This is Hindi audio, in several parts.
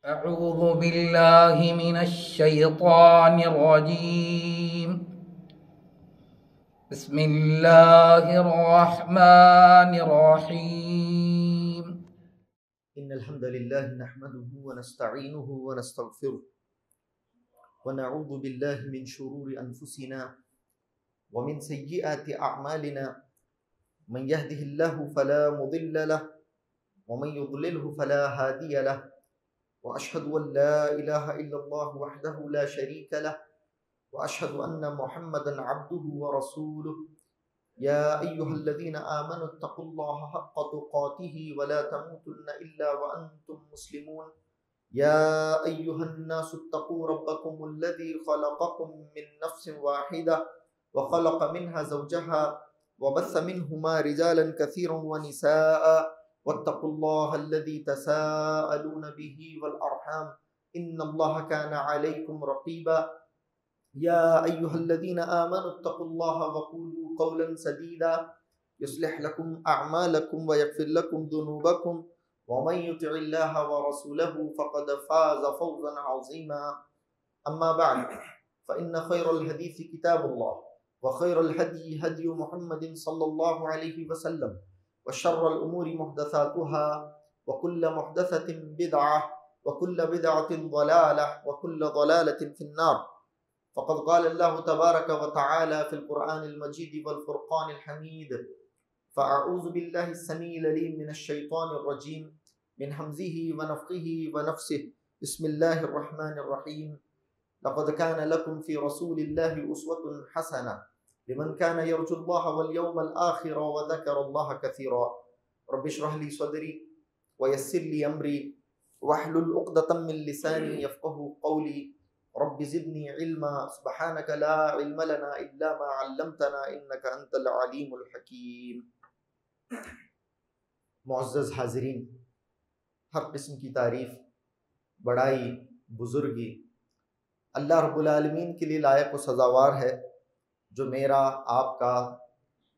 अऊज़ु बिल्लाहि मिनश्शैतानिर्रजीम। बिस्मिल्लाहिर्रहमानिर्रहीम। इन्नल हम्दुलिल्लाहि नहमदुहु व नस्तईनुहु व नस्तगफिरुह व नऊज़ु बिल्लाहि मिन शुरूरि अनफुसिना व मिन सय्यिआति अअमालिना मन यहदिहिल्लाहु फला मुदिल्ल लहु व मन युद्लिलहु फला हादिय लहु व अशहदु अन ला इलाहा इल्लल्लाहु वहदहु ला शरीका लहु व अशहदु अन्ना मुहम्मदन अब्दुहु व रसूलुहु या अय्युहल्लज़ीना आमनुत्तक़ुल्लाहा हक़्क़ तुक़ातिही व ला तमूतुन्ना इल्ला व अंतुम मुस्लिमून या अय्युहन्नासुत्तक़ू रब्बकुमुल्लज़ी ख़लक़कुम मिन नफ्सिन वाहिदा व ख़लक़ मिन्हा ज़ौजहा व बस्स मिन्हुमा रिजालन कसीरन व निसाअ वत्तक़ुल्लाहल्लज़ी तसाअलून बिही वल अर्हाम इन्नल्लाहा काना अलैकुम रक़ीबा या अय्युहल्लज़ीना आमनुत्तक़ुल्लाहा वक़ूलू क़ौलन सदीदा युस्लिह लकुम अअमालकुम व यग़फ़िर लकुम ज़ुनूबकुम व मन युतिइल्लाहा व रसूलहु फ़क़द फ़ाज़ फ़ौज़न अज़ीमा अम्मा बअद फ़इन्न ख़ैरल हदीस किताबुल्लाह व ख़ैरल हदी हदी मुहम्मदिन सल्लल्लाहु अलैहि वसल्लम व शर्रल उमूरि मुहदसातुहा व कुल्ल मुहदसतिन बिदअह व कुल्ल बिदअतिन ज़लालह व कुल्ल ज़लालतिन फ़िन्नार फ़क़द क़ाल अल्लाहु तबारक व तआला फ़िल क़ुरआनिल मजीद वल फ़ुरक़ानिल हमीद फ़अऊज़ु बिल्लाहि अस्समीइल अलीम मिनश शैतानिर रजीम मिन हम्ज़िही व नफ़्ख़िही व नफ़्सिही बिस्मिल्लाहिर रहमानिर रहीम लक़द कान लकुम फ़ी रसूलिल्लाहि उस्वतुन हसना लिमन कान यर्जुल्लाह वल यौमल आखिर व ज़करल्लाह कसीरा रब्बि इश्रह ली सदरी व यस्सिर ली अमरी वहलुल उक़दतम मिन लिसानी यफ़क़हू क़ौली रब्बि ज़िदनी इल्मा सुब्हानक ला इल्म लना इल्ला मा अल्लमतना इन्नका अंतल अलीमुल हकीम। मुअज़्ज़ज़ हाज़िरीन, हर किस्म की तारीफ़, बड़ाई, बुज़ुर्गी अल्लाह रब्बुल आलमीन के लिए लायक व सज़ावार है, जो मेरा, आपका,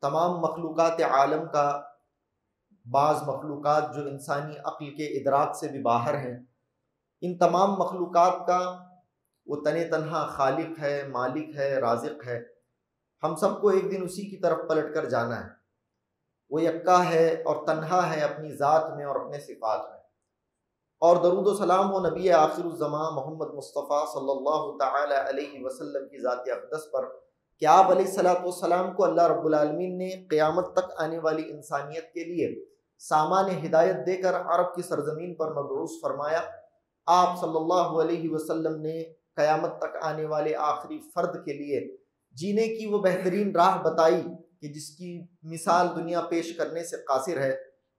तमाम मखलूक़ात आलम का, बाज़ मखलूक़ात जो इंसानी अक़्ल के इदराक से भी बाहर हैं, इन तमाम मखलूक़ात का वो तने तन्हा खालिक है, मालिक है, राज़िक़ है। हम सबको एक दिन उसी की तरफ पलट कर जाना है। वो यक्का है और तन्हा है अपनी ज़ात में और अपने सिफ़ात में। और दरूद व सलाम वो नबी आखिरुज़्ज़मां मोहम्मद मुस्तफ़ा सल्लल्लाहु तआला अलैहि वसल्लम की ज़ात अक़दस पर कि आप अलैहिस्सलातु वस्सलाम को अल्लाह रब्बुल आलमीन ने क़यामत तक आने वाली इंसानियत के लिए सामान हिदायत देकर अरब की सरज़मीन पर मबऊस फरमाया। आप सल्लल्लाहु अलैहि वसल्लम ने क़यामत तक आने वाले आखिरी फ़र्द के लिए जीने की वो बेहतरीन राह बताई कि जिसकी मिसाल दुनिया पेश करने से कासिर है।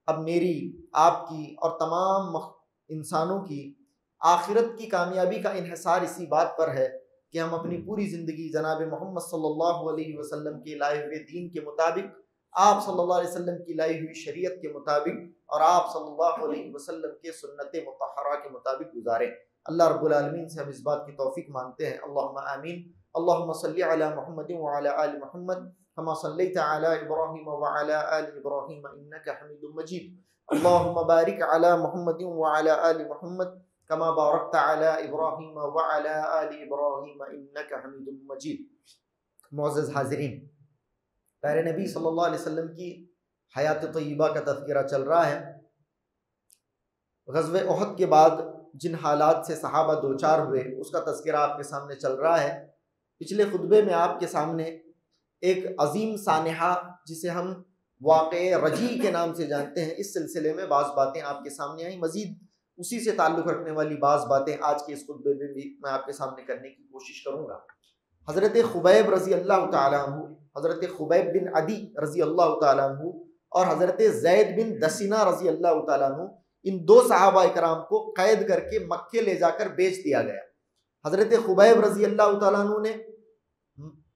अब मेरी, आपकी और तमाम इंसानों की आखिरत की कामयाबी का इन्हिसार इसी बात पर है कि हम अपनी पूरी ज़िंदगी जनाब मोहम्मद सल्लल्लाहु अलैहि वसल्लम के लाए हुए दीन के मुताबिक, आप सल्लल्लाहु अलैहि वसल्लम की लाई हुई शरीयत के मुताबिक और आप सल्लल्लाहु अलैहि वसल्लम के सुन्नत मुतहरा के मुताबिक गुजारें। अल्लाह रब्बुल आलमीन से हम इस बात की तौफीक मांगते हैं। अल्लाहुम्मा आमीन। अल्लाहुम्मा सल्लि अला मुहम्मदिन व अला आलि मुहम्मद कमा सल्लैता अला इब्राहीम व अला आलि इब्राहीम इन्नका हमीदुम मजीद। अल्लाहुम्मा बारिक अला मुहम्मदिन व अला आलि मुहम्मद कमा बारकता अला इब्राहीम व अला आलि इब्राहीम इन्नका हमीदुम मजीद। मुअज़्ज़ज़ हाज़िरीन, प्यारे नबी सल्लल्लाहु अलैहि वसल्लम की हयात तय्यबा का तज़किरा चल रहा है। ग़ज़वे उहद के बाद जिन हालात से सहाबा दो चार हुए उसका तज़किरा आपके सामने चल रहा है। पिछले खुतबे में आपके सामने एक अजीम सानिहा जिसे हम वाक़े रजी के नाम से जानते हैं, इस सिलसिले में बाज़ बातें आपके सामने आई। मज़ीद उसी से ताल्लुक़ रखने वाली बाज़ बातें आज के इस खुतबे में भी मैं आपके सामने करने की कोशिश करूँगा। हज़रत खुबैब रज़ी अल्लाह तआला अन्हु, हज़रत खुबैब बिन अदी रज़ी अल्लाह तआला अन्हु और हज़रत ज़ैद बिन दसीना रज़ी अल्लाह तआला अन्हु, इन दो सहाबा इकराम को कैद करके मक्के ले जाकर बेच दिया गया। हज़रत खुबैब रज़ी अल्लाह तआला अन्हु ने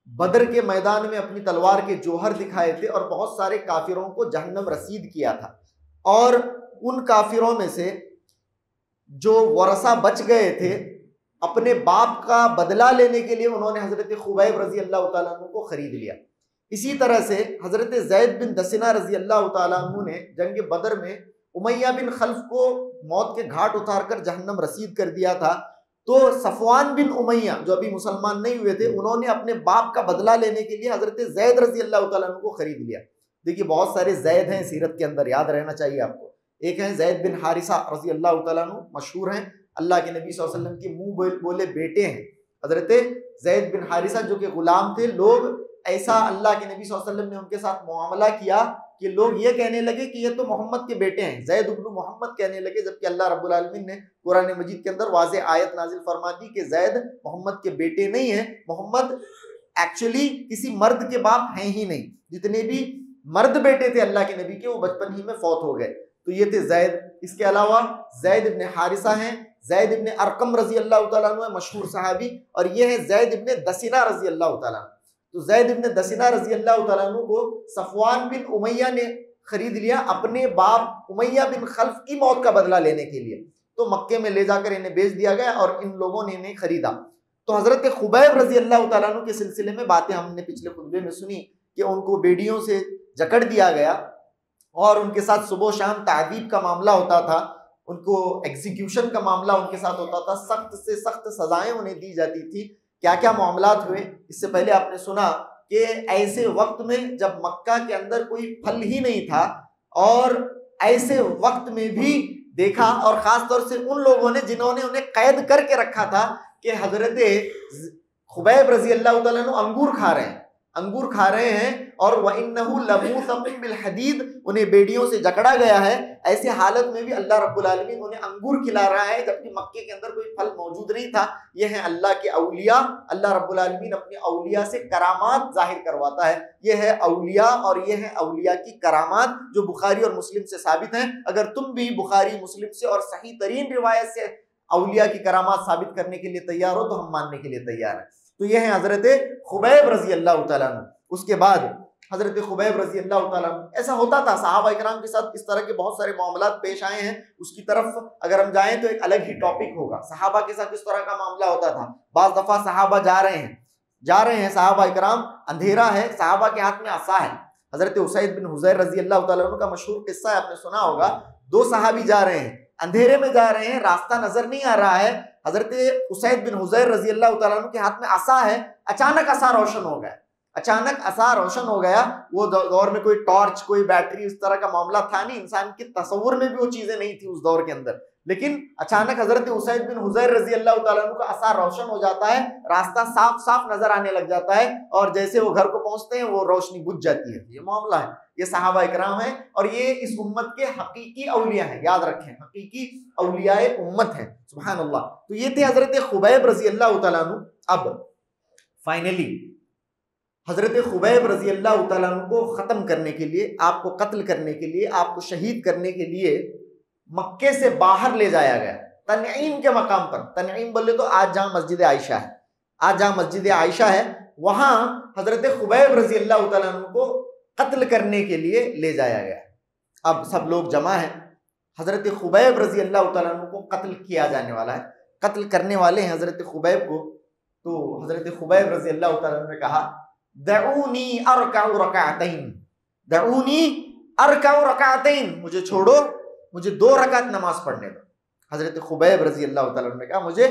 बदर के मैदान में अपनी तलवार के जोहर दिखाए थे और बहुत सारे काफिरों को जहन्नम रसीद किया था। और उन काफिरों में से जो वरसा बच गए थे, अपने बाप का बदला लेने के लिए उन्होंने हज़रत खुबैब रज़ी अल्लाह तआला अन्हु को ख़रीद लिया। इसी तरह से हज़रत ज़ैद बिन दसीना रज़ी अल्लाह तआला अन्हु ने जंग बदर में उमैया बिन खल्फ को मौत के घाट उतारकर जहन्नम रसीद कर दिया था, तो सफवान बिन उमैया जो अभी मुसलमान नहीं हुए थे, उन्होंने अपने बाप का बदला लेने के लिए हजरत जैद रजी अल्लाह तआला अन्हु को खरीद लिया। देखिए बहुत सारे जैद हैं सीरत के अंदर, याद रहना चाहिए आपको। एक है जैद बिन हारिसा रजी अल्लाह तआला अन्हु, मशहूर हैं, अल्लाह के नबी सल्लल्लाहु अलैहि वसल्लम के मुंह बोले बेटे हैं हजरत जैद बिन हारिसा, जो कि गुलाम थे। लोग ऐसा अल्लाह के नबी सल्लल्लाहु अलैहि वसल्लम ने उनके साथ मुआमला किया कि लोग ये कहने लगे कि ये तो मोहम्मद के बेटे हैं, जैद इब्न मोहम्मद कहने लगे, जबकि अल्लाह रब्बुल आलमीन ने कुरान मजीद के अंदर वाज़ेह आयत नाजिल फरमा दी कि जैद मोहम्मद के बेटे नहीं है, मोहम्मद एक्चुअली किसी मर्द के बाप हैं ही नहीं। जितने भी मर्द बेटे थे अल्लाह के नबी के, वो बचपन ही में फौत हो गए। तो ये थे जैद। इसके अलावा जैद इब्न हारिसा हैं, जैद इब्न अरकम रजी अल्लाह तआला अन्हु मशहूर सहाबी, और ये है जैद इब्न दसीना रजी अल्लाह तआला अन्हु। तो जैद इब्न दसीना रजी अल्लाह तआला अन्हु को सफवान बिन उमैया ने खरीद लिया अपने बाप उमैया बिन खल्फ की मौत का बदला लेने के लिए। तो मक्के में ले जाकर इन्हें बेच दिया गया और इन लोगों ने इन्हें खरीदा। तो हजरत खुबैब रजी अल्लाह तआला अन्हु के सिलसिले में बातें हमने पिछले खुतबे में सुनी कि उनको बेड़ियों से जकड़ दिया गया और उनके साथ सुबह शाम तादीब का मामला होता था, उनको एग्जीक्यूशन का मामला उनके साथ होता था, सख्त से सख्त सजाएं उन्हें दी जाती थी। क्या क्या मामलात हुए, इससे पहले आपने सुना कि ऐसे वक्त में जब मक्का के अंदर कोई फल ही नहीं था, और ऐसे वक्त में भी देखा, और खास तौर से उन लोगों ने जिन्होंने उन्हें कैद करके रखा था, कि हजरत खुबैब रजी अल्लाह तआला अन्हु अंगूर खा रहे हैं और वइन्नहु लमूसकुम बिल हदीद, उन्हें बेड़ियों से जकड़ा गया है। ऐसे हालत में भी अल्लाह रब्बुल आलमीन उन्हें अंगूर खिला रहा है, जबकि मक्के के अंदर कोई फल मौजूद नहीं था। ये है अल्लाह के औलिया। अल्लाह रब्बुल आलमीन अपने औलिया से करामात जाहिर करवाता है। ये है औलिया और ये है औलिया की करामात, जो बुखारी और मुस्लिम से साबित हैं। अगर तुम भी बुखारी मुस्लिम से और सही तरीन रिवायत से औलिया की करामात साबित करने के लिए तैयार हो तो हम मानने के लिए तैयार हैं। तो ये है हजरत खुबैब रजी अल्लाह तआला अन्हु। उसके बाद हजरत खुबैब रजी अल्लाह तआला अन्हु, ऐसा होता था सहाबा इकराम के साथ, इस तरह के बहुत सारे मामलात पेश आए हैं। उसकी तरफ अगर हम जाएं तो एक अलग ही टॉपिक होगा, सहाबा के साथ किस तरह का मामला होता था। बाज दफा सहाबा जा रहे हैं सहाबा इकराम, अंधेरा है, सहाबा के हाथ में असा है। हजरत उसैद बिन हुज़ैर रजी अल्लाह तआला अन्हु का मशहूर किस्सा है, आपने सुना होगा। दो सहाबी जा रहे हैं, अंधेरे में जा रहे हैं, रास्ता नजर नहीं आ रहा है। हजरत उसैद बिन हुज़ैर रजी अल्लाह तआला अन्हु के हाथ में असा है, अचानक असा रोशन हो गया। वो दौर में कोई टॉर्च, कोई बैटरी, इस तरह का मामला था नहीं, इंसान के तसव्वुर में भी वो चीजें नहीं थी उस दौर के अंदर। लेकिन अचानक हजरत उसैद बिन हुज़ैर रजी अल्लाह तआला अन्हु का असा रोशन हो जाता है, रास्ता साफ साफ नजर आने लग जाता है, और जैसे वो घर को पहुंचते हैं वो रोशनी बुझ जाती है। ये मामला है, ये सहाबा इकराम है, और ये इस उम्मत के हकीकी औलिया हैं, याद रखें, हकीकी औलियाए उम्मत है। सुभान अल्लाह। तो ये थे हजरत खुबैब रजी अल्लाह तआला अन्हु। अब फाइनली हजरत खुबैब रजी अल्लाह तआला अन्हु को खत्म करने के लिए, आपको कत्ल करने के लिए, आपको शहीद करने के लिए मक्के से बाहर ले जाया गया, तनईम के मकाम पर। तनईम बोले तो आज जहां मस्जिद आयशा है, वहां हजरत खुबैब रजी अल्लाह तआला अन्हु को कत्ल करने के लिए ले जाया गया। अब सब लोग जमा है, हजरत खुबैब रजी अल्लाह तआला अन्हु को कत्ल किया जाने वाला है। कत्ल करने वाले हैं हजरत खुबैब को। तो हजरत खुबैब रजी अल्लाह तआला अन्हु ने कहा, दऊनी अरकाउ रकातैन, मुझे छोड़ो, मुझे 2 रकात नमाज पढ़ने दो। हजरत खुबैब रजी अल्लाह तआला अन्हु ने कहा, मुझे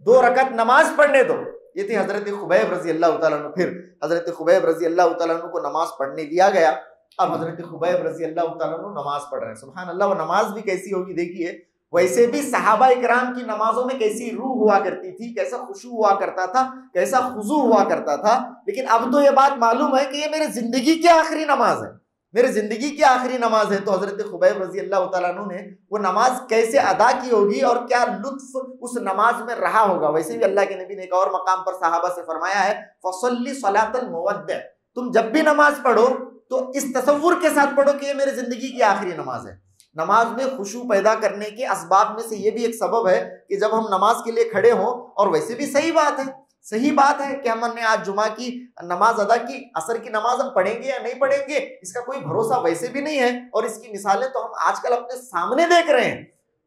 2 रकात नमाज पढ़ने दो। ये थी हजरत खुबैब रजी अल्लाह तआला अन्हु। फिर हजरत खुबैब रजी अल्लाह तआला अन्हु को नमाज पढ़ने दिया गया। अब हजरत खुबैब रजी अल्लाह तआला अन्हु नमाज पढ़ रहे हैं। सुभान अल्लाह। वो नमाज भी कैसी होगी देखिए, वैसे भी सहाबा इकराम की नमाजों में कैसी रूह हुआ करती थी, कैसा खुशू हुआ करता था, कैसा खुजू हुआ करता था। लेकिन अब तो ये बात मालूम है कि ये मेरी जिंदगी की आखिरी नमाज है, मेरी जिंदगी की आखिरी नमाज है। तो हजरत खुबैब रजी अल्लाह तआला अन्हु ने वो नमाज कैसे अदा की होगी और क्या लुत्फ उस नमाज में रहा होगा। वैसे भी अल्लाह के नबी ने एक और मकाम पर सहाबा से फरमाया है, फसल्ली सलातल मुवद्दअ, तुम जब भी नमाज पढ़ो तो इस तसव्वुर के साथ पढ़ो कि ये मेरी जिंदगी की आखिरी नमाज है। नमाज में खुशू पैदा करने के असबाब में से ये भी एक सबब है कि जब हम नमाज के लिए खड़े हों, और वैसे भी सही बात है कि हमने आज जुमा की नमाज अदा की, असर की नमाज हम पढ़ेंगे या नहीं पढ़ेंगे इसका कोई भरोसा वैसे भी नहीं है, और इसकी मिसालें तो हम आजकल अपने सामने देख रहे हैं।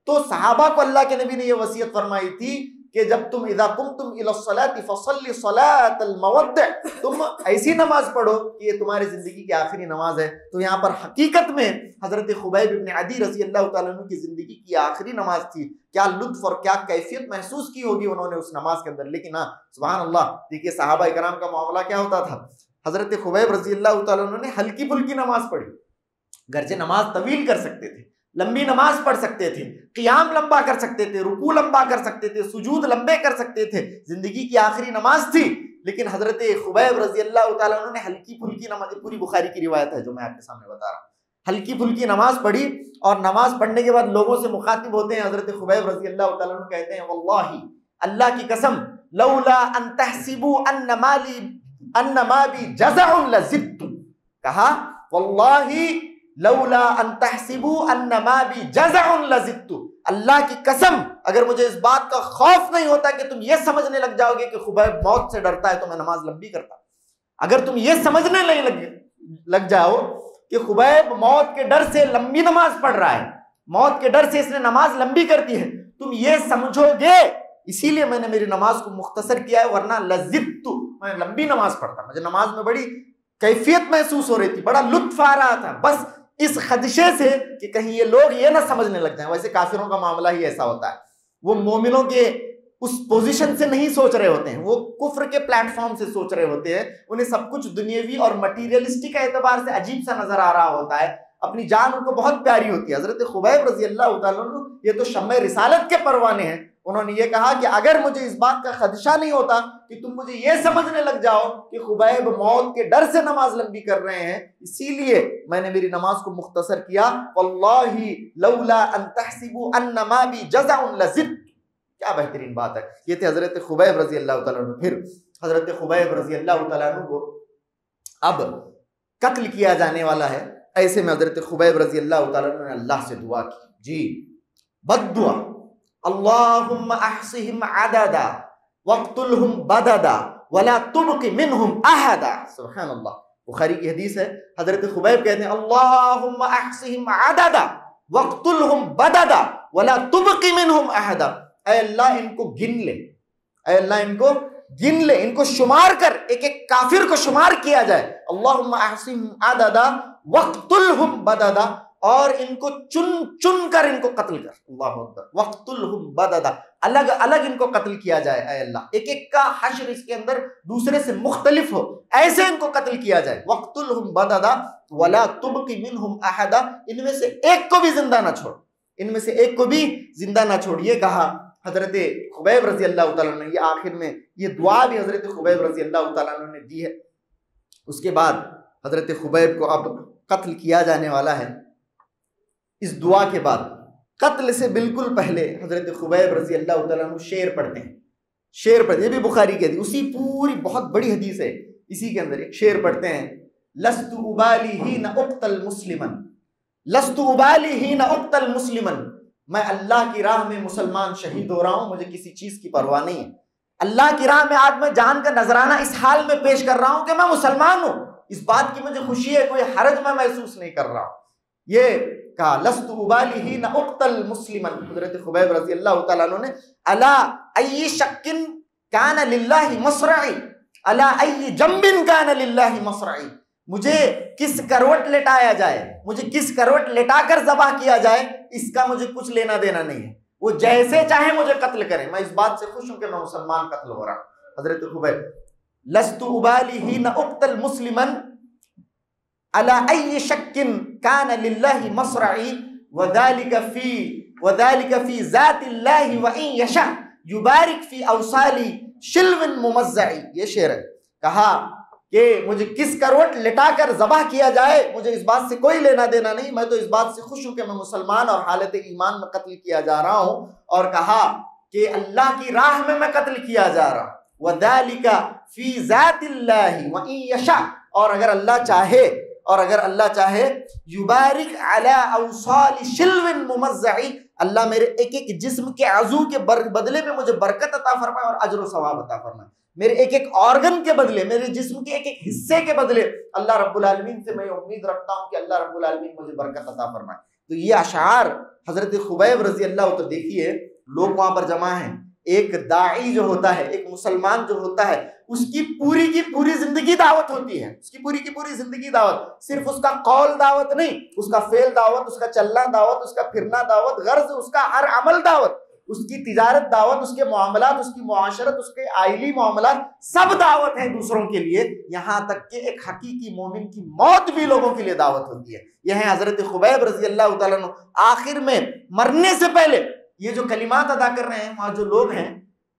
तो सहाबा को अल्लाह के नबी ने यह वसीयत फरमाई थी कि जब तुम इज़ा कुमतुम इला सलाति फसल्ली सलातल मवद्द, तुम ऐसी नमाज पढ़ो कि ये तुम्हारी जिंदगी की आखिरी नमाज है। तो यहाँ पर हकीकत में हजरत खुबैब इब्न अदी रज़ी अल्लाह तआला अन्हु की जिंदगी की आखिरी नमाज थी। क्या लुत्फ और क्या कैफियत महसूस की होगी उन्होंने उस नमाज के अंदर। लेकिन हाँ, सुभान अल्लाह, देखिए सहाबा इकराम का मामला क्या होता था। हजरत खुबैब रज़ी अल्लाह तआला अन्हु ने हल्की फुल्की नमाज पढ़ी, घर से नमाज तवील कर सकते थे, लंबी नमाज पढ़ सकते थे, क़ियाम लंबा कर सकते थे, रुकू लंबा कर सकते थे, सुजूद लंबे कर सकते थे, जिंदगी की आखिरी नमाज थी। लेकिन हजरत खुबैब रज़ी अल्लाह तआला अन्हु ने हल्की फुल्की नमाज, पूरी बुखारी की रिवायत है जो मैं आपके सामने बता रहा हूँ, हल्की फुल्की नमाज पढ़ी और नमाज पढ़ने के बाद लोगों से मुखातिब होते हैं। हजरत खुबैब रज़ी अल्लाह तआला अन्हु कहते हैं, वल्लाही, अल्लाह की कसम, लौला अन तहसिबू अन्न मा बी जज़अन लज़िद्तु, कहा वल्लाही लौला अन तहसिबू अन्न मा बी जज़अन लज़िद्तु, अल्लाह की कसम, अगर मुझे इस बात का खौफ नहीं होता कि तुम ये समझने लग जाओगे कि खुबैब मौत से डरता है तो मैं नमाज लंबी करता। अगर तुम ये समझने नहीं लग जाओ कि खुबैब मौत के डर से लंबी नमाज पढ़ रहा है, मौत के डर से इसने नमाज लंबी कर दी है, तुम ये समझोगे, इसीलिए मैंने मेरी नमाज को मुख्तसर किया है, वरना लज़िद्तु, मैं लंबी नमाज पढ़ता, मुझे नमाज में बड़ी कैफियत महसूस हो रही थी, बड़ा लुत्फ आ रहा था, बस इस खदशे से कि कहीं ये लोग ये ना समझने लग जाएं। वैसे काफिरों का मामला ही ऐसा होता है, वो मोमिनों के उस पोजीशन से नहीं सोच रहे होते हैं, वो कुफ्र के प्लेटफॉर्म से सोच रहे होते हैं, उन्हें सब कुछ दुनियावी और मटीरियलिस्टिक एतबार से अजीब सा नजर आ रहा होता है, अपनी जान उनको बहुत प्यारी होती है। हजरत खुबैब रज़ी अल्लाह तआला अन्हु ये तो शम्मे रिसालत के परवाने हैं, उन्होंने ये कहा कि अगर मुझे इस बात का खदशा नहीं होता कि तुम मुझे ये समझने लग जाओ कि खुबैब मौत के डर से नमाज लंबी कर रहे हैं, इसीलिए मैंने मेरी नमाज को मुख्तसर किया। वल्लाही लौला अन तहसिबू अन्न मा बी जज़अन लज़िद्तु, क्या बेहतरीन बात है। ये थे हजरत खुबैब रज़ी अल्लाह तआला अन्हु। फिर हजरत खुबैब रज़ी अल्लाह तआला अन्हु को अब कत्ल किया जाने वाला है। ऐसे में हजरत खुबैब रज़ी अल्लाह तआला अन्हु ने अल्लाह से दुआ की, जी बद्दुआ, अल्लाहुम्मा अहसिहिम अददा वक्तुलहुम बददा वला तुबक़ि मिनहुम अहदा। सुभान अल्लाह, बुखारी की हदीस है। हजरत खुबैब कहते हैं, अल्लाहुम्मा अहसिहिम अददा वक्तुलहुम बददा वला तुबक़ि मिनहुम अहदा, ऐ अल्लाह इनको गिन ले, ऐ अल्लाह इनको गिन ले, इनको शुमार कर, एक एक काफिर को शुमार किया जाए। अल्लाहुम्मा अहसिहिम अददा वक्तुलहुम बददा, और इनको चुन चुन कर इनको कत्ल कर। अल्लाहु अकबर, वक्तुलहुम बददा, अलग अलग इनको कत्ल किया जाए, ऐ अल्लाह एक एक का हश्र इसके अंदर दूसरे से मुख्तलिफ हो, ऐसे इनको कत्ल किया जाए। वक्तुलहुम बददा वला तुबक़ि मिनहुम अहदा, इनमें से एक को भी जिंदा ना छोड़, इनमें से एक को भी जिंदा ना छोड़। ये कहा हजरत खुबैब रज़ी अल्लाह तआला ने। ये आखिर में ये दुआ भी हजरत खुबैब रज़ी अल्लाह तआला ने दी है। उसके बाद हजरत खुबैब को अब कत्ल किया जाने वाला है। इस दुआ के बाद कत्ल से बिल्कुल पहले हजरत खुबैब रज़ी अल्लाह तआला अन्हु शेर पढ़ते हैं, शेर पढ़ते, ये भी बुखारी की हदीस, उसी पूरी बहुत बड़ी हदीस है, इसी के अंदर एक शेर पढ़ते हैं, लस्तु उबाली हीना उक़्तल मुस्लिमन, लस्तु उबाली हीना उक़्तल मुस्लिमन, मैं अल्लाह की राह में मुसलमान शहीद हो रहा हूँ, मुझे किसी चीज की परवाह नहीं है। अल्लाह की राह में आज मैं जान का नजराना इस हाल में पेश कर रहा हूँ कि मैं मुसलमान हूँ, इस बात की मुझे खुशी है, कोई हरज मैं महसूस नहीं कर रहा हूँ। ये कहा लस्तु उबाली हीना उक़्तल मुस्लिमन। हज़रत खुबैब रज़ी अल्लाह तआला अन्हु ने अला अय्यि शक्किन कान लिल्लाहि मसरई, अला अय्यि जंबिन कान लिल्लाहि मसरई, मुझे किस करवट लेटाया जाए, मुझे किस करवट लेटाकर ज़बह किया जाए, इसका मुझे कुछ लेना देना नहीं है, वो जैसे चाहे मुझे कत्ल करें, मैं इस बात से खुश हूं कि मैं मुसलमान कत्ल हो रहा हूं। हज़रत खुबैब लस्तु उबाली हीना उक़्तल मुस्लिमन अला अय्यि शक्किन कान लिल्लाहि मसरई वज़ालिका फी ज़ातिल्लाहि व इन यशा युबारिक फी अवसाली शिल्विन मुमज़्ज़ई। ये शेर है। कहा कि मुझे किस करवट लिटाकर ज़बह किया जाए, मुझे इस बात से कोई लेना देना नहीं, मैं तो इस बात से खुश हूं कि मैं मुसलमान और हालत ईमान में कत्ल किया जा रहा हूं। और कहा कि अल्लाह की राह में मैं कत्ल किया जा रहा हूं। वज़ालिका फी ज़ातिल्लाहि व इन यशा, और अगर अल्लाह चाहे युबारिक अला अवसाली शिल्विन मुमज़्ज़ई, अल्लाह मेरे एक एक जिस्म के आज़ू के बदले में मुझे बरकत अता फरमाए और अजर व सवाब अता फरमाए, मेरे एक एक ऑर्गन के बदले, मेरे जिस्म के एक एक हिस्से के बदले अल्लाह रब्बुल आलमीन से मैं उम्मीद रखता हूँ कि अल्लाह रब्बुल आलमीन मुझे बरकत अता फरमाए। तो ये अशार हजरत खुबैब रज़ी अल्लाह, तो देखिए लोग वहां पर जमा हैं, एक दाई जो होता है, एक मुसलमान जो होता है, उसकी पूरी की पूरी जिंदगी दावत होती है। उसकी पूरी की पूरी जिंदगी दावत, सिर्फ उसका कौल दावत नहीं, उसका फेल दावत, उसका चलना दावत, उसका फिरना दावत, गर्ज उसका हर अमल दावत, उसकी तिजारत दावत, उसके मामलात, उसकी मुआशरत, उसके आइली मामलात सब दावत है दूसरों के लिए। यहाँ तक कि एक हकीकी मोमिन की मौत भी लोगों के लिए दावत होती है। यह है हजरत खुबैब रजी अल्लाह तआला अन्हु आखिर में मरने से पहले ये जो कलिमात अदा कर रहे हैं, वहां जो लोग हैं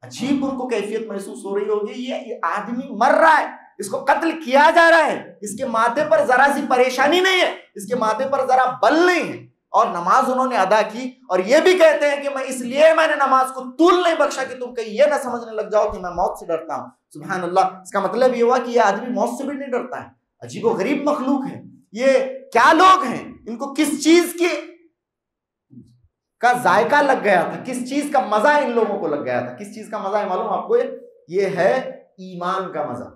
अजीब उनको कैफियत महसूस हो रही होगी, ये आदमी मर रहा है, इसको कत्ल किया जा रहा है, इसके माथे पर जरा सी परेशानी नहीं है, इसके माथे पर जरा बल नहीं है, और नमाज उन्होंने अदा की। और ये भी कहते हैं कि मैं इसलिए मैंने नमाज को तूल नहीं बख्शा कि तुम कहीं ये ना समझने लग जाओ कि मैं मौत से डरता हूं। सुभान अल्लाह। इसका मतलब ये हुआ कि ये आदमी मौत से भी नहीं डरता है। अजीबो गरीब मखलूक है ये, क्या लोग हैं, इनको किस चीज की का जायका लग गया था, किस चीज का मजा इन लोगों को लग गया था। किस चीज का मजा है मालूम आपको? ये है ईमान का मजा।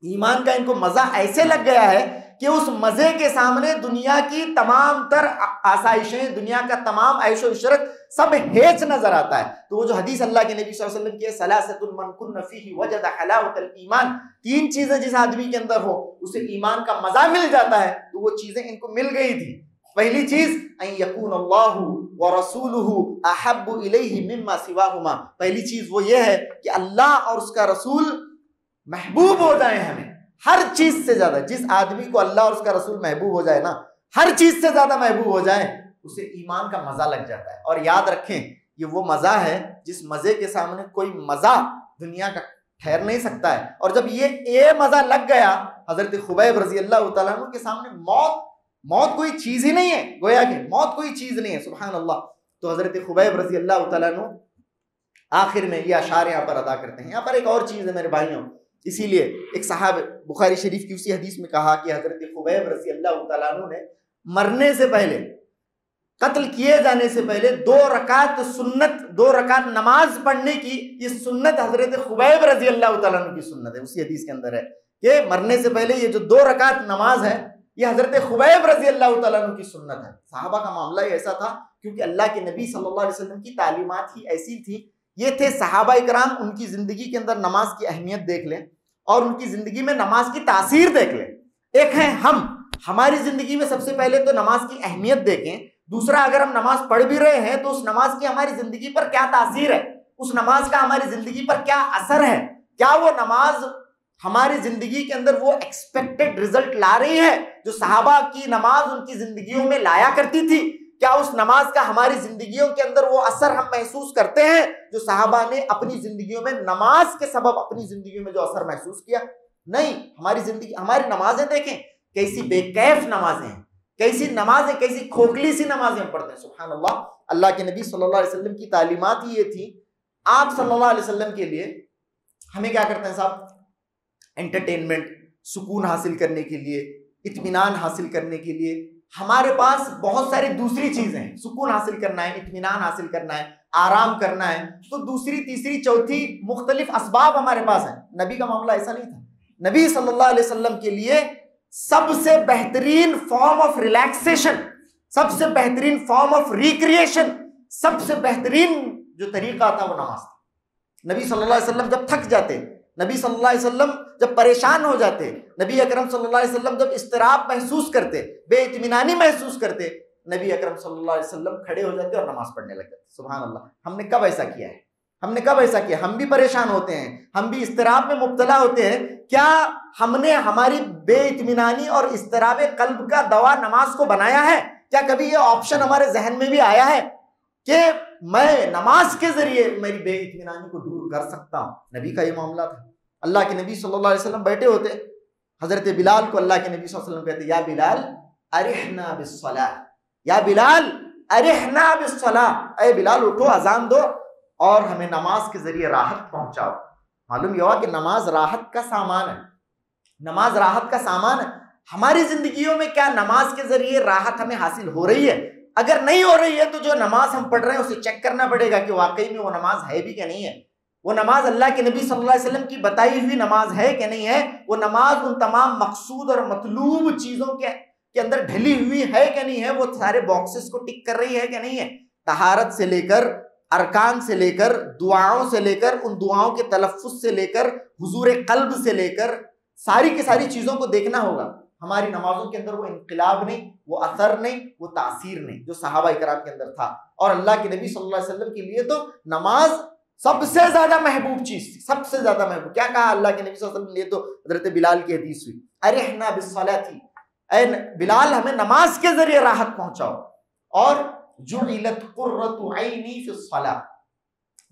ईमान का इनको मजा ऐसे लग गया है कि उस मजे के सामने दुनिया की तमाम तर आसाइशें, दुनिया का तमाम ऐशो इशरत सब हेच नजर आता है। तो वो जो हदीस अल्लाह के नबी सल्लल्लाहु अलैहि वसल्लम की है, सलासतुन मन कुन्न फीही वजद हलावतल ईमान, तीन चीजें जिस आदमी के अंदर हो उसे ईमान का मजा मिल जाता है। तो वो चीजें इनको मिल गई थी। पहली चीज अन यकून अल्लाहु व रसूलुहु अहब्बु इलैहि मिम्मा सिवाहुमा, पहली चीज वो ये है कि अल्लाह और उसका रसूल महबूब हो जाए हमें हर चीज से ज्यादा। जिस आदमी को अल्लाह और उसका रसूल महबूब हो जाए ना, हर चीज से ज्यादा महबूब हो जाए, उसे ईमान का मजा लग जाता है। और याद रखें ये वो मजा है जिस मजे के सामने कोई मजा दुनिया का ठहर नहीं सकता है। और जब ये मजा लग गया हजरत खुबैब रजी अल्लाह तआला अन्हु के सामने, मौत कोई चीज ही नहीं है, गोया कि मौत कोई चीज नहीं है। सुभान अल्लाह। तो हजरत खुबैब रजी अल्लाह तआला अन्हु आखिर में ये अशार यहाँ पर अदा करते हैं। यहाँ पर एक और चीज है मेरे भाइयों, इसीलिए एक साहब बुखारी शरीफ की उसी हदीस में कहा कि हजरत खुबैब रजी अल्लाह तआला अन्हु ने मरने से पहले, कत्ल किए जाने से पहले 2 रकात सुन्नत, 2 रकात नमाज पढ़ने की, ये सुन्नत हजरत खुबैब रजी अल्लाह तआला अन्हु की सुन्नत है। उसी हदीस के अंदर है कि मरने से पहले ये जो 2 रकात नमाज है, ये हजरत खुबैब रजी अल्लाह तआला अन्हु की सुन्नत है। साहबा का मामला ही ऐसा था क्योंकि अल्लाह के नबी सल्लल्लाहु अलैहि वसल्लम की तालीमात ही ऐसी थी। ये थे सहाबा इकराम, उनकी जिंदगी के अंदर नमाज की अहमियत देख लें और उनकी जिंदगी में नमाज की तासीर देख लें। एक है हम, हमारी जिंदगी में सबसे पहले तो नमाज की अहमियत देखें। दूसरा, अगर हम नमाज पढ़ भी रहे हैं तो उस नमाज की हमारी जिंदगी पर क्या तासीर है, उस नमाज का हमारी जिंदगी पर क्या असर है, क्या वो नमाज हमारी जिंदगी के अंदर वो एक्सपेक्टेड रिजल्ट ला रही है जो सहाबा की नमाज उनकी जिंदगियों में लाया करती थी। क्या उस नमाज का हमारी जिंदगियों के अंदर वो असर हम महसूस करते हैं जो सहाबा ने अपनी जिंदगियों में नमाज के सबब अपनी जिंदगियों में जो असर महसूस किया? नहीं। हमारी जिंदगी, हमारी नमाजें देखें कैसी बेकैफ नमाजें हैं, कैसी नमाजें, कैसी खोखली सी नमाजें हम पढ़ते हैं। सुभान अल्लाह। अल्लाह के नबी सल्लल्लाहु अलैहि वसल्लम की तालीमात ही ये थी। आप सल्लल्लाहु अलैहि वसल्लम के लिए हमें क्या करते हैं साहब? एंटरटेनमेंट, सुकून हासिल करने के लिए, इत्मीनान हासिल करने के लिए हमारे पास बहुत सारी दूसरी चीजें हैं। सुकून हासिल करना है, इत्मीनान हासिल करना है, आराम करना है, तो दूसरी, तीसरी, चौथी मुख्तलिफ असबाब हमारे पास हैं। नबी का मामला ऐसा नहीं था। नबी सल्लल्लाहु अलैहि वसल्लम के लिए सबसे बेहतरीन फॉर्म ऑफ रिलैक्सेशन, सबसे बेहतरीन फॉर्म ऑफ रिक्रिएशन, सबसे बेहतरीन जो तरीका था वो नमाज था। नबी सल्लल्लाहु अलैहि वसल्लम जब थक जाते, नबी सल्लल्लाहु अलैहि वसल्लम जब परेशान हो जाते, नबी अकरम सल्लल्लाहु अलैहि वसल्लम जब इस्तिराब महसूस करते, बेइत्मीनानी महसूस करते, नबी अकरम सल्लल्लाहु अलैहि वसल्लम खड़े हो जाते और नमाज पढ़ने लग जाते। सुभान अल्लाह। हमने कब ऐसा किया है? हमने कब ऐसा किया? हम भी परेशान होते हैं, हम भी इस्तिराब में मुब्तला होते हैं। क्या हमने हमारी बेइत्मीनानी और इस्तिराब कल्ब का दवा नमाज को बनाया है? क्या कभी ये ऑप्शन हमारे जहन में भी आया है कि मैं नमाज के जरिए मेरी बेइत्मीनानी को दूर कर सकता हूं? नबी का ये मामला था। अल्लाह के नबी सल्लल्लाहु अलैहि वसल्लम बैठे होते, हजरत बिलाल को अल्लाह के नबी सल्लल्लाहु अलैहि वसल्लम कहते, या बिलाल अरिहना बिस्सलाह, या बिलाल अरिहना बिस्सलाह, ए बिलाल उठो, अजान दो और हमें नमाज के जरिए राहत पहुंचाओ। मालूम यह हुआ कि नमाज राहत का सामान है। नमाज राहत का सामान है। हमारी जिंदगियों में क्या नमाज के जरिए राहत हमें हासिल हो रही है? अगर नहीं हो रही है तो जो नमाज हम पढ़ रहे हैं उसे चेक करना पड़ेगा कि वाकई में वो नमाज है भी क्या नहीं है। वो नमाज अल्लाह के नबी सल्लल्लाहु अलैहि वसल्लम की बताई हुई नमाज है कि नहीं है। वो नमाज उन तमाम मकसूद और मतलूब चीजों के अंदर ढली हुई है कि नहीं है। वो सारे बॉक्सेस को टिक कर रही है कि नहीं है। तहारत से लेकर अरकान से लेकर, दुआओं से लेकर, उन दुआओं के तलफ्फुज़ से लेकर, हुजूर कल्ब से लेकर, सारी की सारी चीज़ों को देखना होगा। हमारी नमाजों के अंदर वो इनकलाब नहीं, वो असर नहीं, वो तासीर नहीं जो सहाबा इकराम के अंदर था। और अल्लाह के नबी सल्लल्लाहु अलैहि वसल्लम के लिए तो नमाज सबसे ज्यादा महबूब चीज थी, सबसे ज्यादा महबूब। क्या कहा अल्लाह के नबी सल्लल्लाहु अलैहि वसल्लम के लिए? तो हजरत बिलाल की हदीस हुई, अरिहना बिस्सलाती, ऐ बिलाल हमें नमाज के जरिए राहत पहुंचाओ। और जुइलत कुर्रतु ऐनी फिस्सलाह,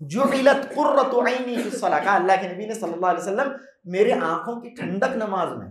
जुइलत कुर्रतु ऐनी फिस्सलाह, कहा अल्लाह के नबी ने सल्लल्लाहु अलैहि वसल्लम मेरे आंखों की ठंडक नमाज में।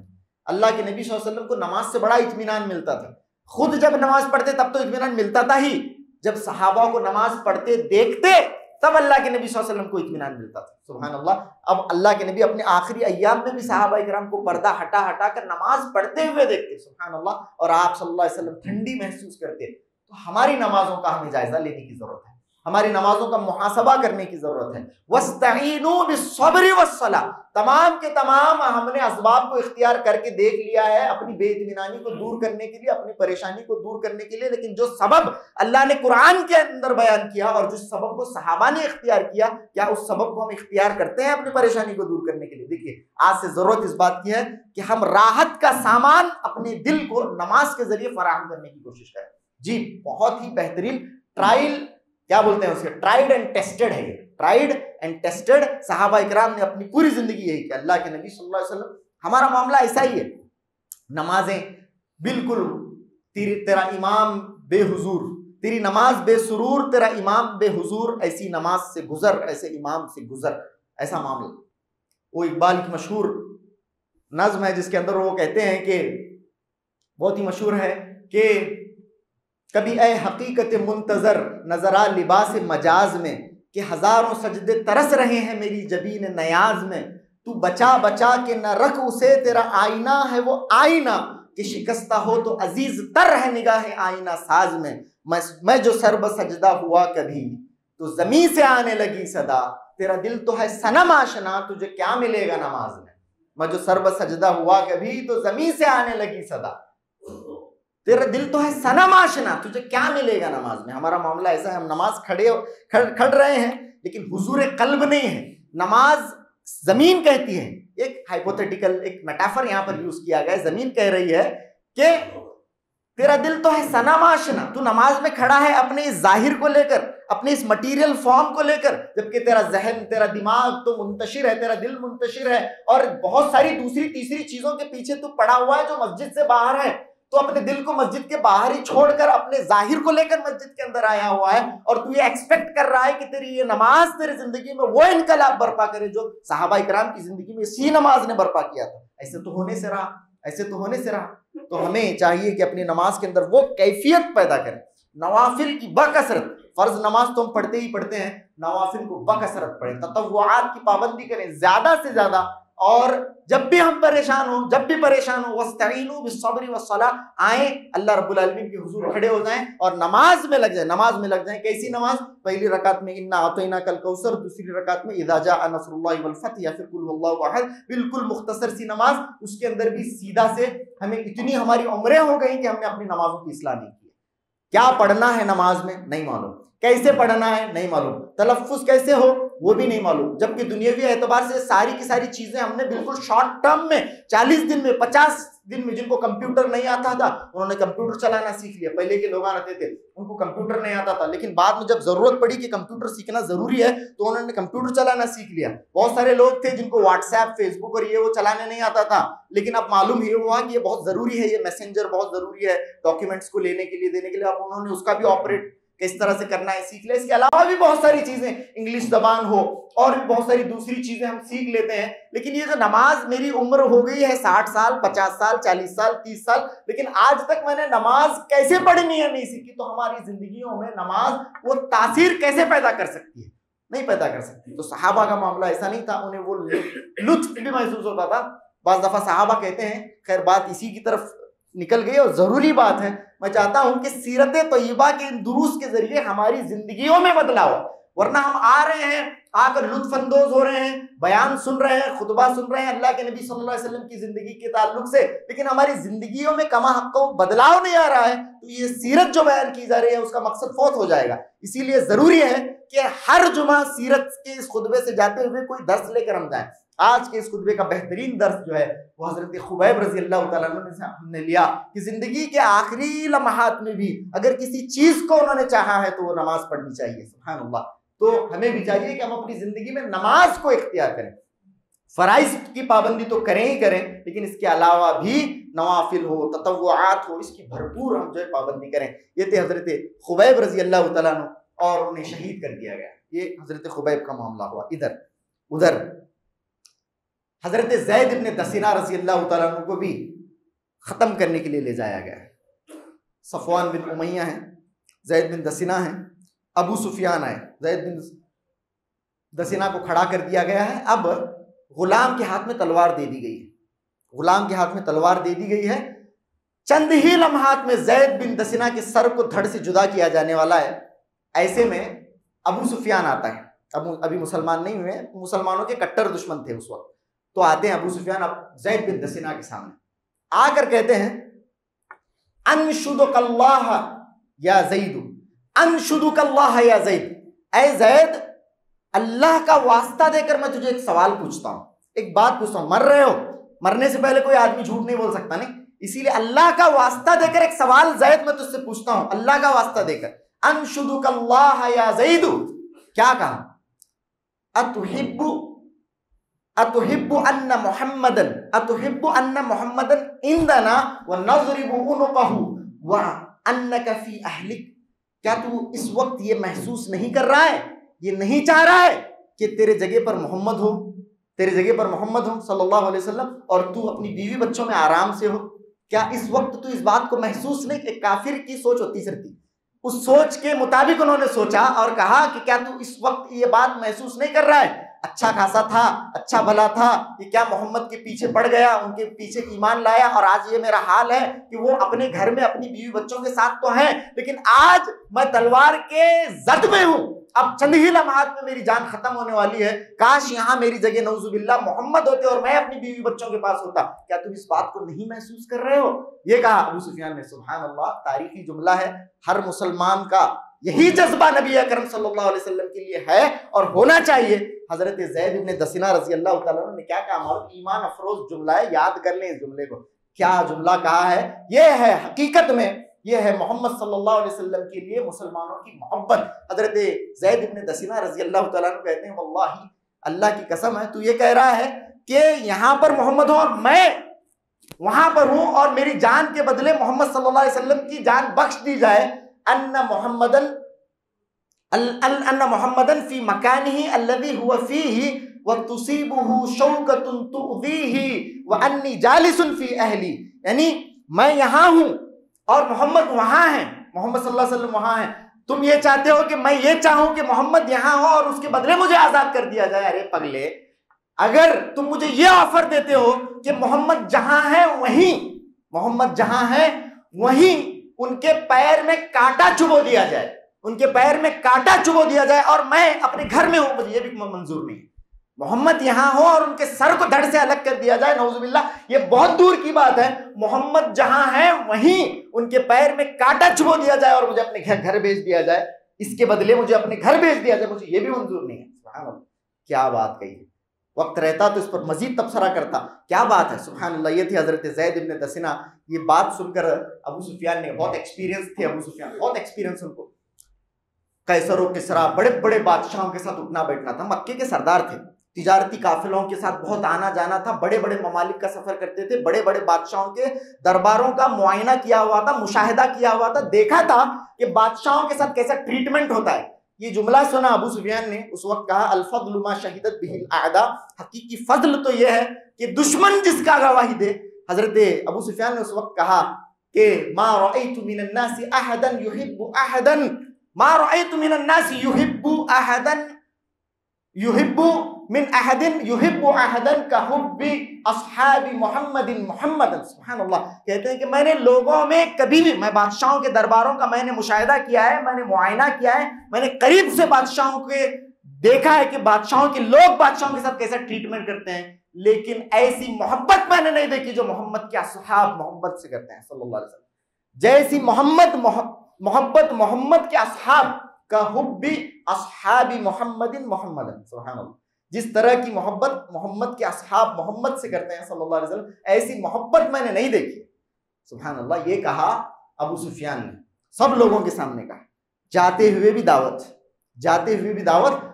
अल्लाह के नबी सल्लल्लाहु अलैहि वसल्लम को नमाज से बड़ा इत्मीनान मिलता था। खुद जब नमाज पढ़ते तब तो इत्मीनान मिलता था ही, जब सहाबा को नमाज पढ़ते देखते तब अल्लाह के नबी सल्लल्लाहु अलैहि वसल्लम को इत्मीनान मिलता था। सुभान अल्लाह। अब अल्लाह के नबी अपने आखिरी अय्याम में भी सहाबा इकराम को पर्दा हटा हटा कर नमाज पढ़ते हुए देखते, सुभान अल्लाह। और आप सल्लल्लाहु अलैहि वसल्लम ठंडी महसूस करते। तो हमारी नमाजों का हमें जायजा लेने की जरूरत है, हमारी नमाजों का मुहासबा करने की जरूरत है। वस्तईनु बिस्सब्रि वस्सलाह, तमाम के तमाम हमने असबाब को इख्तियार करके देख लिया है अपनी बेइत्मीनानी को दूर करने के लिए, अपनी परेशानी को दूर करने के लिए। लेकिन जो सबब अल्लाह ने कुरान के अंदर बयान किया और जिस सबब को सहाबा ने इख्तियार किया, क्या उस सबब को हम इख्तियार करते हैं अपनी परेशानी को दूर करने के लिए? देखिए, आज से जरूरत इस बात की है कि हम राहत का सामान अपने दिल को नमाज के जरिए फराहम करने की कोशिश करें। जी, बहुत ही बेहतरीन ट्रायल, क्या बोलते हैं उसे, ट्राइड एंड टेस्टेड है, ट्राइड एंड टेस्टेड। सहाबा इकराम ने अपनी पूरी जिंदगी यही कि अल्लाह के नबी सल्लल्लाहु अलैहि वसल्लम, हमारा मामला ऐसा ही है। नमाजें बिल्कुल तेरा इमाम बेहुजूर, तेरी नमाज बेसुरूर, तेरा इमाम बेहुजूर, ऐसी नमाज से गुजर, ऐसे इमाम से गुजर, ऐसा मामला। वो इकबाल की मशहूर नज्म है जिसके अंदर वो कहते हैं कि, बहुत ही मशहूर है कि कभी ए हकीकत मुंतजर नजरा लिबास मजाज में, कि हजारों सजदे तरस रहे हैं मेरी जबीन नयाज में, तू बचा बचा के न रख उसे, तेरा आईना है वो आईना, कि शिकस्ता हो तो अजीज तर है निगाह आईना साज में। मैं जो सरब सजदा हुआ कभी तो जमीन से आने लगी सदा, तेरा दिल तो है सनम आशना, तुझे क्या मिलेगा नमाज में। मैं जो सरब सजदा हुआ कभी तो जमीन से आने लगी सदा, तेरा दिल तो है सनम आशना, तुझे क्या मिलेगा नमाज में। हमारा मामला ऐसा है, हम नमाज खड़ रहे हैं लेकिन हुजूर कल्ब नहीं है। नमाज जमीन कहती है, एक हाइपोथेटिकल, एक मेटाफर यहाँ पर यूज किया गया है। जमीन कह रही है कि तेरा दिल तो है सनम आशना, तू नमाज में खड़ा है अपने इस जाहिर को लेकर, अपने इस मटीरियल फॉर्म को लेकर, जबकि तेरा जहन, तेरा दिमाग तो मुंतशिर है, तेरा दिल मुंतशिर है और बहुत सारी दूसरी तीसरी चीजों के पीछे तू पड़ा हुआ है जो मस्जिद से बाहर है। तो अपने दिल को मस्जिद के बाहर ही छोड़कर अपने जाहिर को लेकर मस्जिद के अंदर आया हुआ है, और तू ये एक्सपेक्ट कर रहा है कि तेरी ये नमाज तेरी जिंदगी में वो इनकलाब बर्पा करे जो सहाबा इकराम की जिंदगी में इसी नमाज ने बर्पा किया था। ऐसे तो होने से रहा, ऐसे तो होने से रहा। तो हमें चाहिए कि अपनी नमाज के अंदर वो कैफियत पैदा करें, नवाफिल की बकसरत। फर्ज नमाज तो हम पढ़ते ही पढ़ते हैं, नवाफिल को बकसरत पढ़ें, ततव्वुआत की पाबंदी करें ज्यादा से ज्यादा। और जब भी हम परेशान हो, जब भी परेशान हो, वस्तईनु बिस्सब्रि वस्सलाह, आए अल्लाह रब्बुल आलमीन के हुजूर खड़े हो जाएं और नमाज में लग जाए, नमाज में लग जाए। कैसी नमाज? पहली रकात में इन्ना अतैनाकल कौसर, दूसरी रकात में इज़ा जाअ नस्रुल्लाहि वल फतह, या फिर कुल हुवल्लाहु अहद, बिल्कुल मुख्तसर सी नमाज। उसके अंदर भी सीधा से हमें इतनी हमारी उम्रें हो गई कि हमने अपनी नमाजों की इस्लाह नहीं की। क्या पढ़ना है नमाज में नहीं मालूम, कैसे पढ़ना है नहीं मालूम, तलफ्फुज कैसे हो वो भी नहीं मालूम। जबकि दुनियावी एतबार से सारी की सारी चीजें हमने बिल्कुल शॉर्ट टर्म में, 40 दिन में, 50 दिन में, जिनको कंप्यूटर नहीं आता था उन्होंने कंप्यूटर चलाना सीख लिया। पहले के लोग आते थे उनको कंप्यूटर नहीं आता था, लेकिन बाद में जब जरूरत पड़ी कि कंप्यूटर सीखना जरूरी है तो उन्होंने कंप्यूटर चलाना सीख लिया। बहुत सारे लोग थे जिनको व्हाट्सएप, फेसबुक और ये वो चलाने नहीं आता था, लेकिन अब मालूम ये हुआ कि ये बहुत जरूरी है, ये मैसेंजर बहुत जरूरी है डॉक्यूमेंट्स को लेने के लिए, देने के लिए। अब उन्होंने उसका भी ऑपरेट किस तरह से करना है सीख लिया। इसके अलावा भी बहुत सारी चीजें, इंग्लिश जबान हो और भी बहुत सारी दूसरी चीजें हम सीख लेते हैं। लेकिन ये जो नमाज, मेरी उम्र हो गई है 60 साल, 50 साल, 40 साल, 30 साल, लेकिन आज तक मैंने नमाज कैसे पढ़नी है नहीं सीखी। तो हमारी जिंदगियों में नमाज वो तासीर कैसे पैदा कर सकती है? नहीं पैदा कर सकती। तो सहाबा का मामला ऐसा नहीं था, उन्हें वो लुत्फ भी महसूस होता था। बाज़ दफा सहाबा कहते हैं, खैर बात इसी की तरफ निकल गई और जरूरी बात है, मैं चाहता हूं कि सीरत तय्यबा के इन दुरूस के जरिए हमारी जिंदगियों में बदलाव, वरना हम आ रहे हैं आकर लुत्फअंदोज हो रहे हैं, बयान सुन रहे हैं, खुतबा सुन रहे हैं अल्लाह के नबी सल्लल्लाहु अलैहि वसल्लम की जिंदगी के ताल्लुक से, लेकिन हमारी जिंदगियों में कमा हक्को बदलाव नहीं आ रहा है, तो ये सीरत जो बयान की जा रही है उसका मकसद फौत हो जाएगा। इसीलिए जरूरी है कि हर जुमा सीरत के इस खुतबे से जाते हुए कोई दर्स लेकर हम जाए। आज के इस खुतबे का बेहतरीन दर्स जो है वो हजरत खुबैब रजी अल्लाह तआला अन्हु से हमने लिया कि जिंदगी के आखिरी लम्हात में भी अगर किसी चीज को उन्होंने चाहा है तो वो नमाज पढ़नी चाहिए। सुभान अल्लाह। तो हमें भी चाहिए कि हम अपनी जिंदगी में नमाज को इख्तियार करें। फराइज की पाबंदी तो करें ही करें, लेकिन इसके अलावा भी नवाफिल हो, ततव्वुआत हो, इसकी भरपूर हम जो है पाबंदी करें। ये थे हजरत खुबैब रजी अल्लाह तआला अन्हु, और उन्हें शहीद कर दिया गया। ये हजरत खुबैब का मामला हुआ। इधर उधर हजरत ज़ैद इब्न दसीना रज़ी अल्लाह तआला अन्हु को भी ख़त्म करने के लिए ले जाया गया है। सफ़वान बिन उमैया है, ज़ैद बिन दसीना है, अबू सुफियान आए, ज़ैद बिन दसीना को खड़ा कर दिया गया है। अब गुलाम के हाथ में तलवार दे दी गई है, गुलाम के हाथ में तलवार दे दी गई है। चंद ही लम्हात में ज़ैद बिन दसीना के सर को धड़ से जुदा किया जाने वाला है। ऐसे में अबू सुफियान आता है, अभी मुसलमान नहीं हुए, मुसलमानों के कट्टर दुश्मन थे उस वक्त। तो आते हैं अबू सुफियान अब ज़ैद बिन दसीना के सामने आकर कहते हैं, अनशुदुकल्लाह या ज़ैद, अनशुदुकल्लाह या ज़ैद, ऐ ज़ैद अल्लाह का वास्ता देकर मैं तुझे एक सवाल पूछता हूं, एक बात पूछता हूं। मर रहे हो, मरने से पहले कोई आदमी झूठ नहीं बोल सकता, नहीं, इसीलिए अल्लाह का वास्ता देकर एक सवाल ज़ैद मैं तुझसे पूछता हूं, अल्लाह का वास्ता देकर। अनशुदुकल्लाह या ज़ैद, क्या कहा? अतुहिब्बु अन्ना मुहम्मदन, अतुहिब्बु अन्ना मुहम्मदन इंदना व नज़रिबु उनुकहु व अन्नका फी अहलिक, क्या तू इस वक्त ये महसूस नहीं कर रहा है, ये नहीं चाह रहा है कि तेरे जगह पर मोहम्मद हो, तेरे जगह पर मोहम्मद हो सल्लल्लाहु अलैहि वसल्लम, और तू अपनी बीवी बच्चों में आराम से हो? क्या इस वक्त तू इस बात को महसूस नहीं? एक काफिर की सोच होती सिर्फ, उस सोच के मुताबिक उन्होंने सोचा और कहा कि क्या तू इस वक्त ये बात महसूस नहीं कर रहा है? अच्छा खासा था, अच्छा भला था, ये क्या मोहम्मद के पीछे पड़ गया, उनके पीछे ईमान लाया, और आज ये मेरा हाल है कि वो अपने घर में अपनी बीवी बच्चों के साथ तो हैं, लेकिन आज मैं तलवार के जद में हूं, अब चंद ही लम्हात में मेरी जान खत्म होने वाली है। काश यहाँ मेरी जगह नऊजुबिल्लाह मोहम्मद होते और मैं अपनी बीवी बच्चों के पास होता। क्या तुम इस बात को नहीं महसूस कर रहे हो? ये कहा अबू सुफियान ने। सुभान अल्लाह, तारीखी जुमला है, हर मुसलमान का यही जज्बा नबी अकरम सल्लल्लाहु अलैहि वसल्लम के लिए है और होना चाहिए। हजरत ज़ैद इब्न दसीना रज़ी अल्लाह तआला अन्हु ने क्या कहा? ईमान अफरोज जुमला है, याद कर लें इस जुमले को। क्या जुमला कहा है? ये है हकीकत में, ये है मोहम्मद सल्लल्लाहु अलैहि वसल्लम के लिए मुसलमानों की मोहब्बत। हजरत ज़ैद इब्न दसीना रज़ी अल्लाह तआला अन्हु कहते हैं, वल्लाही अल्लाह की कसम है, तू ये कह रहा है कि यहाँ पर मोहम्मद हो और मैं वहां पर हूं और मेरी जान के बदले मोहम्मद सल्लल्लाहु अलैहि वसल्लम की जान बख्श दी जाए। अन्ना मोहम्मदन फी मकानिही अल्लज़ी हुवा फीही व तुसीबुहु शौकतुन तुज़ीही व अन्नी जालिसुन फी अहली, यानी मैं यहाँ हूँ और मोहम्मद वहाँ है, मोहम्मद सल्लल्लाहु अलैहि वसल्लम वहाँ है। तुम ये चाहते हो कि मैं ये चाहूँ कि मोहम्मद यहाँ हो और उसके बदले मुझे आजाद कर दिया जाए? अरे पगले, अगर तुम मुझे ये ऑफर देते हो कि मोहम्मद जहां है वहीं, मोहम्मद जहां है वहीं उनके पैर में कांटा चुभो दिया जाए, उनके पैर में कांटा चुभो दिया जाए और मैं अपने घर में हूं, मुझे ये भी मंजूर नहीं। मोहम्मद यहां हो और उनके सर को धड़ से अलग कर दिया जाए, नऊजुबिल्लाह, ये बहुत दूर की बात है। मोहम्मद जहां है वहीं उनके पैर में कांटा चुभो दिया जाए और मुझे अपने घर भेज दिया जाए, इसके बदले मुझे अपने घर भेज दिया जाए, मुझे ये भी मंजूर नहीं है। सुभान अल्लाह, क्या बात कही। वक्त रहता तो इस पर मजीद तबसरा करता, क्या बात है। सुभान अल्लाह। ये थी हजरत ज़ैद इब्न दसीना। ये बात सुनकर अबू सुफियान ने, बहुत एक्सपीरियंस थे अबू सुफियान, बहुत एक्सपीरियंस उनको, कैसर और किसरा बड़े बड़े बादशाहों के साथ उठना बैठना था, मक्के के सरदार थे, तिजारती काफिलों के साथ बहुत आना जाना था, बड़े बड़े ममालिक का सफर करते थे, बड़े बड़े बादशाहों के दरबारों का मुआयना किया हुआ था, मुशाहिदा किया हुआ था, देखा था कि बादशाहों के साथ कैसा ट्रीटमेंट होता है। ये जुमला सुना अबू सुफियान ने, उस वक्त कहा, अल फज़्लु मा शहिदत बिहिल आदा, हकीकी फजल तो यह है कि दुश्मन जिसका गवाही दे। हजरत अबू सुफियान ने उस वक्त कहा कि मा रअयतु मिनन नासी अहदन युहिब्बु अहदन, मा रअयतु मिनन नासी युहिब्बु अहदन युहिब्बु मिन अहदिन युहिब्बु अहदन का हुब्बी अस्हाबी मुहम्मदिन मुहम्मदन। सुभान अल्लाह। कहते हैं कि मैंने लोगों में कभी भी, मैं बादशाहों के दरबारों का मैंने मुशाहिदा किया है, मैंने मुआयना किया है, मैंने करीब से बादशाहों के देखा है कि बादशाहों के लोग बादशाहों के साथ कैसा ट्रीटमेंट करते हैं, लेकिन ऐसी मोहब्बत मैंने नहीं देखी जो मोहम्मद के असहाब मोहम्मद से करते हैं सल्लल्लाहु अलैहि वसल्लम। जैसी मोहब्बत मोहम्मद के असहाब का हुब्बी असहाबी मोहम्मदिन मोहम्मदन, सुभान अल्लाह। जिस तरह की मोहब्बत मोहम्मद के असहाब मोहम्मद से करते हैं सल्लल्लाहु अलैहि वसल्लम, ऐसी मोहब्बत मैंने नहीं देखी, सुभान अल्लाह। ये कहा अबू सुफियान ने, सब लोगों के सामने कहा, जाते हुए भी दावत।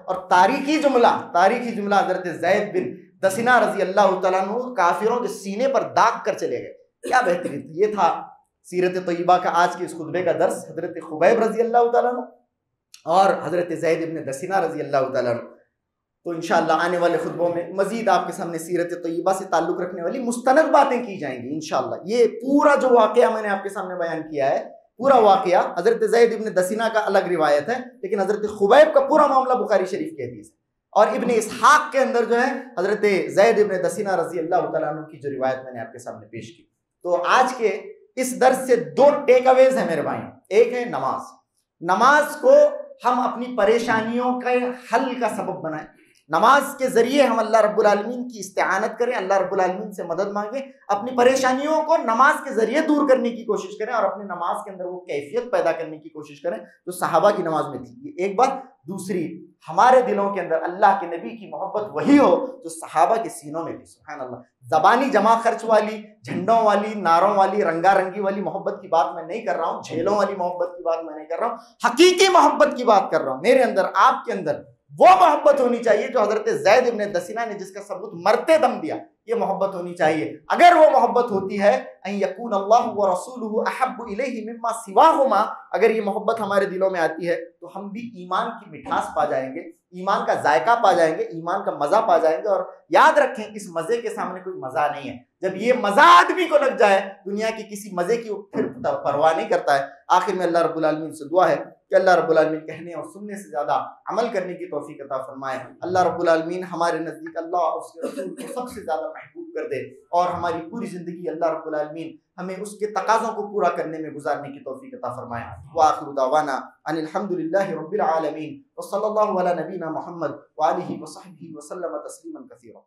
और तारीखी जुमला हजरत ज़ैद बिन दसीना रजी अल्लाह तआला अन्हु काफिरों के सीने पर दाग कर चले गए। क्या बेहतरीन था। ये था सीरत तय्यबा का आज के इस खुतबे का दर्स। हजरत खुबैब रजी अल्लाह तआला अन्हु और हजरत ज़ैद इब्न दसीना रजी अल्लाह तआला अन्हु। तो इंशाअल्लाह आने वाले खुतबों में मजीद आपके सामने सीरत तय्यबा से ताल्लुक रखने वाली मुस्तनद बातें की जाएंगी इंशाअल्लाह। ये पूरा जो वाकया मैंने आपके सामने बयान किया है, पूरा वाकया हजरत ज़ैद इब्न दसीना का अलग रिवायत है, लेकिन हजरत खुबैब का पूरा मामला बुखारी शरीफ की हदीस है। और इब्न इसहाक के अंदर जो है हजरत ज़ैद इब्न दसीना रजी अल्लाह तआला अन्हु की जो रिवायत मैंने आपके सामने पेश की। तो आज के इस दर्स से दो टेक अवेज है मेरे भाई। एक है नमाज को हम अपनी परेशानियों के हल का सबब बनाएं। नमाज के जरिए हम अल्लाह रब्बुल आलमीन की इस्तिआनत करें, अल्लाह रब्बुल आलमीन से मदद मांगे, अपनी परेशानियों को नमाज के जरिए दूर करने की कोशिश करें और अपनी नमाज के अंदर वो कैफियत पैदा करने की कोशिश करें जो सहाबा की नमाज में थी। ये एक बात। दूसरी, हमारे दिलों के अंदर अल्लाह के नबी की मोहब्बत वही हो जो सहाबा के सीनों में थी। सुभान अल्लाह। ज़बानी जमा खर्च वाली, झंडों वाली, नारों वाली, रंगारंगी वाली मोहब्बत की बात मैं नहीं कर रहा हूँ, झेलों वाली मोहब्बत की बात मैं नहीं कर रहा हूँ, हकीकी मोहब्बत की बात कर रहा हूँ। मेरे अंदर, आपके अंदर वो मोहब्बत होनी चाहिए जो हजरत ज़ैद इब्न दसीना ने जिसका सबूत मरते दम दिया, ये मोहब्बत होनी चाहिए। अगर वो मोहब्बत होती है, अन यकून अल्लाह व रसूलुहु अहब्बु इलैहि मिम्मा सिवाहुमा, अगर ये मोहब्बत हमारे दिलों में आती है तो हम भी ईमान की मिठास पा जाएंगे, ईमान का जायका पा जाएंगे, ईमान का मजा पा जाएंगे। और याद रखें, इस मजे के सामने कोई मजा नहीं है। जब ये मजा आदमी को लग जाए, दुनिया की किसी मजे की वो फिर परवाह नहीं करता है। आखिर में अल्लाह रब्बुल आलमीन से दुआ है कि अल्लाह रब्बुल आलमीन कहने और सुनने से ज्यादा अमल करने की तौफीक अता फरमाए। अल्लाह रब्बुल आलमीन हमारे नजदीक अल्लाह और उसके रसूल को सबसे ज्यादा महबूब कर दे और हमारी पूरी जिंदगी अल्लाह रब्बुल आलमीन हमें उसके तकाज़ों को पूरा करने में गुजारने की तौफीक अता फरमाए। व आखिरु दावाना अनिल हम्दुलिल्लाहि रब्बिल आलमीन व सल्लल्लाहु अला नबीना मुहम्मद व आलिहि व सहबिहि व सल्लम तस्लीमन कसीरा।